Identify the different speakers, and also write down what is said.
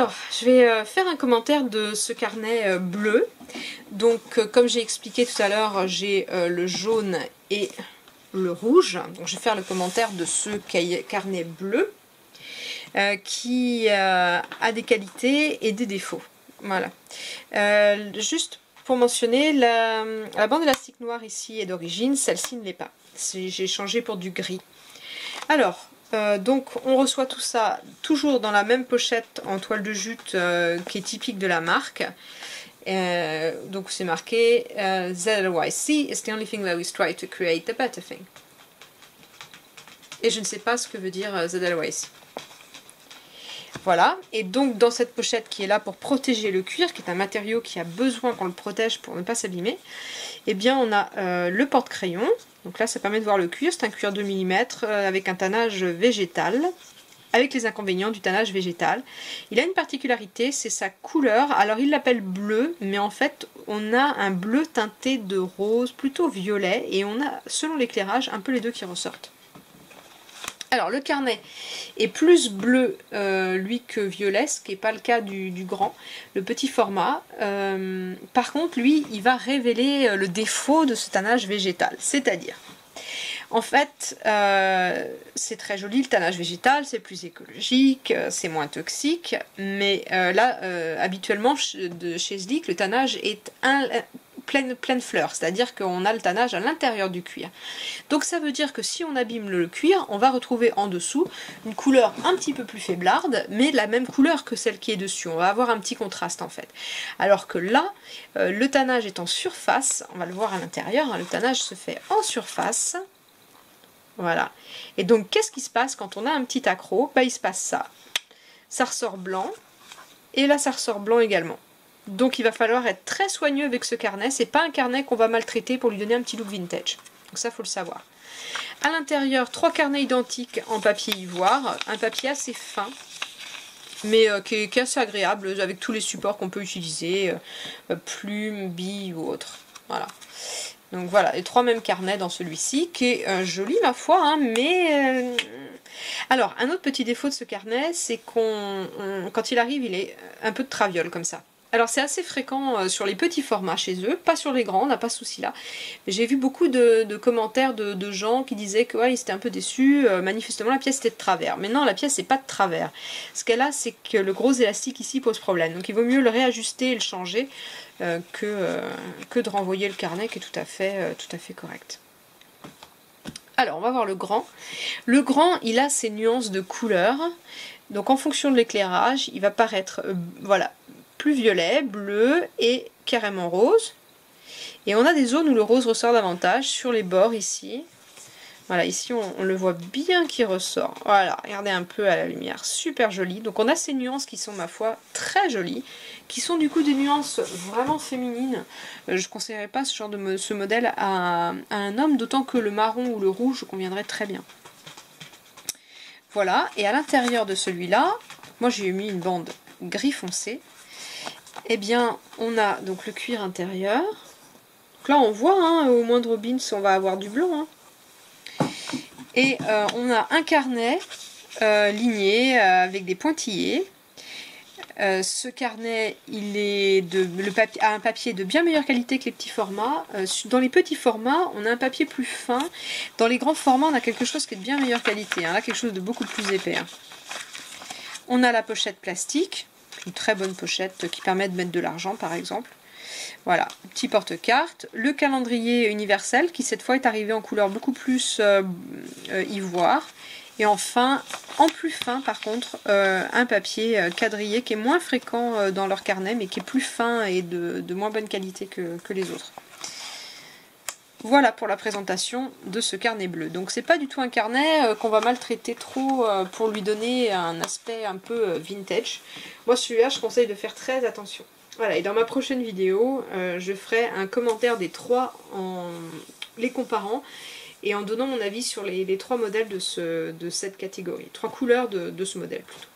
Speaker 1: Alors, je vais faire un commentaire de ce carnet bleu. Donc, comme j'ai expliqué tout à l'heure, j'ai le jaune et le rouge. Donc, je vais faire le commentaire de ce carnet bleu qui a des qualités et des défauts. Voilà. Juste pour mentionner, la bande élastique noire ici est d'origine, celle-ci ne l'est pas. J'ai changé pour du gris. Alors, donc on reçoa tout ça toujours dans la même pochette en toile de jute qui est typique de la marque. Donc c'est marqué ZLYC is the only thing that we try to create a better thing. Et je ne sais pas ce que veut dire ZLYC. Voilà, et donc dans cette pochette qui est là pour protéger le cuir, qui est un matériau qui a besoin qu'on le protège pour ne pas s'abîmer, eh bien on a le porte-crayon. Donc là ça permet de voir le cuir, c'est un cuir 2 mm avec un tannage végétal, avec les inconvénients du tannage végétal. Il a une particularité, c'est sa couleur. Alors il l'appelle bleu, mais en fait on a un bleu teinté de rose, plutôt violet, et on a, selon l'éclairage, un peu les deux qui ressortent. Alors le carnet est plus bleu lui que violet, ce qui n'est pas le cas du grand, le petit format. Par contre lui il va révéler le défaut de ce tannage végétal, c'est-à-dire en fait c'est très joli le tannage végétal, c'est plus écologique, c'est moins toxique, mais là habituellement chez Sleek le tannage est pleine fleur, c'est-à-dire qu'on a le tannage à l'intérieur du cuir. Donc ça veut dire que si on abîme le cuir, on va retrouver en dessous une couleur un petit peu plus faiblarde, mais la même couleur que celle qui est dessus. On va avoir un petit contraste en fait. Alors que là, le tannage est en surface, on va le voir à l'intérieur, hein, le tannage se fait en surface. Voilà. Et donc qu'est-ce qui se passe quand on a un petit accroc? Bah, il se passe ça. Ça ressort blanc, et là ça ressort blanc également. Donc il va falloir être très soigneux avec ce carnet. C'est pas un carnet qu'on va maltraiter pour lui donner un petit look vintage. Donc ça faut le savoir. À l'intérieur, 3 carnets identiques en papier ivoire. Un papier assez fin, mais qui est assez agréable avec tous les supports qu'on peut utiliser. Plumes, billes ou autres. Voilà. Donc voilà, les 3 mêmes carnets dans celui-ci, qui est joli ma foi, hein, mais... Alors, un autre petit défaut de ce carnet, c'est quand il arrive, il est un peu de traviole comme ça. Alors c'est assez fréquent sur les petits formats chez eux, pas sur les grands, on n'a pas ce souci là. Mais j'ai vu beaucoup de commentaires de gens qui disaient que ouais, ils étaient un peu déçus, manifestement la pièce était de travers. Mais non, la pièce n'est pas de travers. Ce qu'elle a, c'est que le gros élastique ici pose problème. Donc il vaut mieux le réajuster et le changer que de renvoyer le carnet qui est tout à fait correct. Alors on va voir le grand. Le grand, il a ses nuances de couleurs. Donc en fonction de l'éclairage, il va paraître voilà, plus violet, bleu et carrément rose. Et on a des zones où le rose ressort davantage, sur les bords ici. Voilà, ici on le voit bien qui ressort. Voilà, regardez un peu à la lumière, super joli. Donc on a ces nuances qui sont, ma foi, très jolies, qui sont du coup des nuances vraiment féminines. Je ne conseillerais pas ce genre de ce modèle à un homme, d'autant que le marron ou le rouge conviendrait très bien. Voilà, et à l'intérieur de celui-là, moi j'ai mis une bande gris foncé. Eh bien, on a donc le cuir intérieur. Donc là, on voit, hein, au moindre bins, on va avoir du blanc. Hein. Et on a un carnet ligné avec des pointillés. Ce carnet, il est a un papier de bien meilleure qualité que les petits formats. Dans les petits formats, on a un papier plus fin. Dans les grands formats, on a quelque chose qui est de bien meilleure qualité. Hein. Là, quelque chose de beaucoup plus épais. Hein. On a la pochette plastique. Une très bonne pochette qui permet de mettre de l'argent par exemple. Voilà, petit porte-carte. Le calendrier universel qui cette fois est arrivé en couleur beaucoup plus ivoire. Et enfin, en plus fin par contre, un papier quadrillé qui est moins fréquent dans leur carnet mais qui est plus fin et de moins bonne qualité que les autres. Voilà pour la présentation de ce carnet bleu. Donc c'est pas du tout un carnet qu'on va maltraiter trop pour lui donner un aspect un peu vintage. Moi celui-là je conseille de faire très attention. Voilà, et dans ma prochaine vidéo, je ferai un commentaire des 3 en les comparant et en donnant mon avis sur les 3 modèles de cette catégorie. 3 couleurs de ce modèle plutôt.